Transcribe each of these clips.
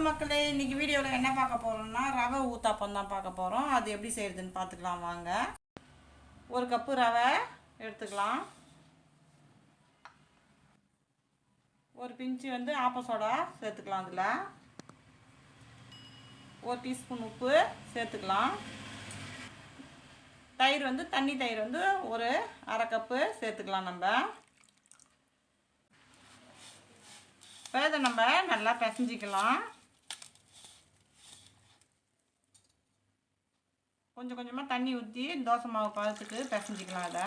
மக்களே, இன்னைக்கு வீடியோவில் என்ன பார்க்க போகிறோம்னா ரவை ஊத்தாப்பம் தான் பார்க்க போகிறோம். அது எப்படி செய்கிறதுன்னு பார்த்துக்கலாம் வாங்க. ஒரு கப்பு ரவை எடுத்துக்கலாம். ஒரு பிஞ்சு ஆப்ப சோடா சேர்த்துக்கலாம். அதில் ஒரு டீஸ்பூன் உப்பு சேர்த்துக்கலாம். தயிர் தண்ணி தயிர் ஒரு அரை கப்பு சேர்த்துக்கலாம். இதை நம்ம நல்லா பிசைஞ்சிக்கலாம். கொஞ்சம் கொஞ்சமாக தண்ணி ஊற்றி தோசை மாவு பதத்துக்கு பிசைஞ்சிக்கலாம். அதை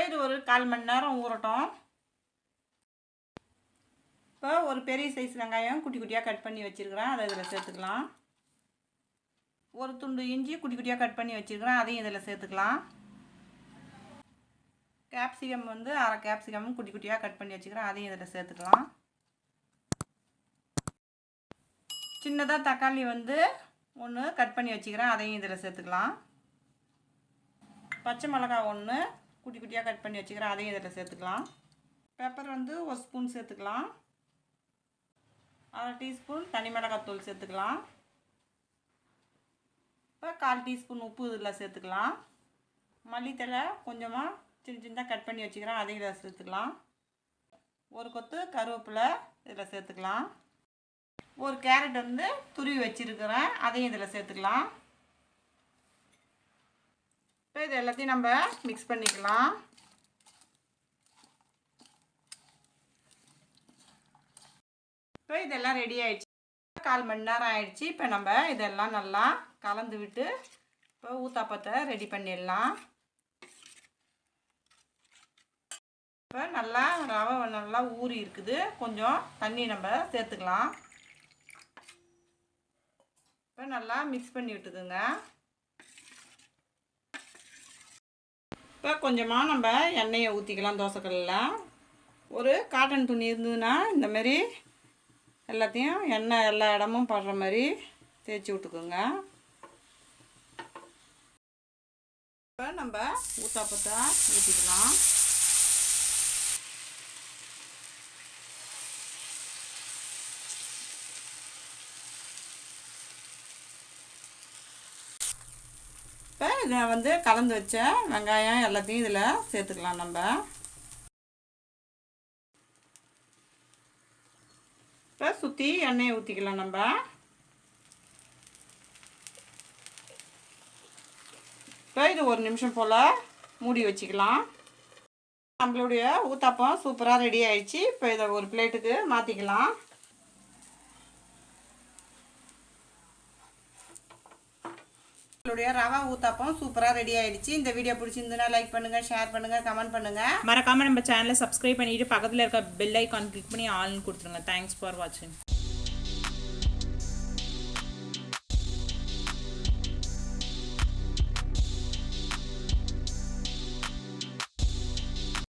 இது ஒரு 1/4 மணி நேரம் ஊறட்டும். இப்போ ஒரு பெரிய சைஸ் வெங்காயம் குட்டி குட்டியாக கட் பண்ணி வச்சுருக்கிறேன். அதை இதில் சேர்த்துக்கலாம். ஒரு துண்டு இஞ்சி குட்டி குட்டியாக கட் பண்ணி வச்சுருக்கிறேன். அதையும் இதில் சேர்த்துக்கலாம். கேப்சிகம் அரை கேப்சிகமும் குட்டி குட்டியாக கட் பண்ணி வச்சுக்கிறேன். அதையும் இதில் சேர்த்துக்கலாம். சின்னதாக தக்காளி 1 கட் பண்ணி வச்சுக்கிறேன். அதையும் இதில் சேர்த்துக்கலாம். பச்சை மிளகாய் 1 குட்டி குட்டியாக கட் பண்ணி வச்சுக்கிறேன். அதையும் இதில் சேர்த்துக்கலாம். பெப்பர் 1 ஸ்பூன் சேர்த்துக்கலாம். அரை டீஸ்பூன் தனி மிளகாத்தூள் சேர்த்துக்கலாம். இப்போ 1/4 டீஸ்பூன் உப்பு இதில் சேர்த்துக்கலாம். மல்லித்தலை கொஞ்சமாக சின்ன சின்னதாக கட் பண்ணி வச்சுக்கிறேன். அதையும் இதில் சேர்த்துக்கலாம். ஒரு கொத்து கருவேப்பிலை இதில் சேர்த்துக்கலாம். ஒரு கேரட் துருவி வச்சுருக்கிறேன். அதையும் இதில் சேர்த்துக்கலாம். இப்போ இது எல்லாத்தையும் நம்ம மிக்ஸ் பண்ணிக்கலாம். இப்போ இதெல்லாம் ரெடி ஆகிடுச்சு. 1/4 மணி நேரம் ஆயிடுச்சு. இப்போ நம்ம இதெல்லாம் நல்லா கலந்து விட்டு இப்போ ஊத்தாப்பத்தை ரெடி பண்ணிடலாம். இப்போ நல்லா ரவை நல்லா ஊறி இருக்குது. கொஞ்சம் தண்ணி நம்ம சேர்த்துக்கலாம். இப்போ நல்லா மிக்ஸ் பண்ணி விட்டுக்குங்க. இப்போ கொஞ்சமாக நம்ம எண்ணெயை ஊற்றிக்கலாம். தோசைக்கல்லில் ஒரு காட்டன் துணி இருந்ததுன்னா இந்தமாரி எல்லாத்தையும் எண்ணெய் எல்லா இடமும் படுற மாதிரி தேய்ச்சி விட்டுக்குங்க. இப்போ நம்ம ஊத்தாப்பத்தை ஊற்றிக்கலாம். இப்போ இதை கலந்து வச்ச வெங்காயம் எல்லாத்தையும் இதில் சேர்த்துக்கலாம். நம்ம இப்போ சுற்றி எண்ணெயை ஊற்றிக்கலாம். நம்ம இப்போ இது 1 நிமிஷம் போல் மூடி வச்சுக்கலாம். நம்மளுடைய ஊத்தாப்பம் சூப்பராக ரெடி ஆயிடுச்சு. இப்போ இதை ஒரு பிளேட்டுக்கு மாற்றிக்கலாம். நம்மளுடைய ரவா ஊத்தாப்பம் சூப்பராக ரெடி ஆயிடுச்சு. இந்த வீடியோ பிடிச்சிருந்ததுன்னா லைக் பண்ணுங்கள், ஷேர் பண்ணுங்கள், கமெண்ட் பண்ணுங்கள். மறக்காமல் நம்ம சேனலை சப்ஸ்கிரைப் பண்ணிவிட்டு பக்கத்தில் இருக்க பெல் ஐக்கான் கிளிக் பண்ணி ஆல்னு கொடுத்துருங்க. தேங்க்ஸ் ஃபார் வாட்சிங்.